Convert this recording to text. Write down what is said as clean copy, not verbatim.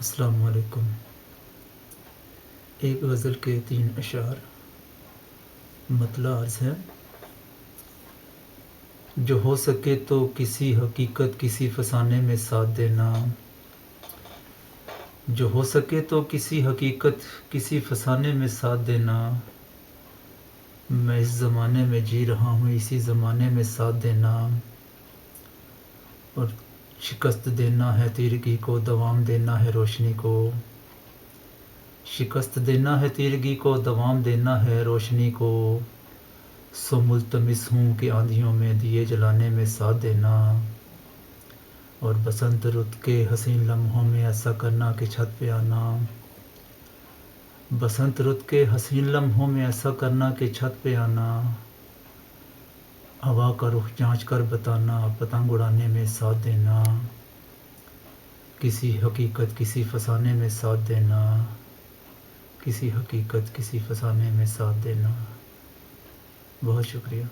السلام علیکم۔ ایک غزل کے 3 اشعار مطلع عرض ہے۔ جو ہو سکے تو کسی حقیقت کسی فسانے میں ساتھ دینا، جو ہو سکے تو کسی حقیقت کسی فسانے میں ساتھ دینا، میں اس زمانے میں جی رہا ہوں اسی زمانے میں ساتھ دینا، اور شکست دینا ہے تیرگی کو دوام دینا ہے روشنی کو، شکست دینا ہے تیرگی کو دوام دینا ہے روشنی کو، سو ملتمس ہوں کہ آندھیوں میں دیے جلانے میں ساتھ دینا، اور بسنت رت کے حسین لمحوں میں ایسا کرنا کہ چھت پہ آنا، بسنت رت کے حسین لمحوں میں ایسا کرنا کہ چھت پہ آنا، ہوا کا رخ جانچ کر بتانا پتنگ اڑانے میں ساتھ دینا، کسی حقیقت کسی فسانے میں ساتھ دینا، کسی حقیقت کسی فسانے میں ساتھ دینا۔ بہت شکریہ۔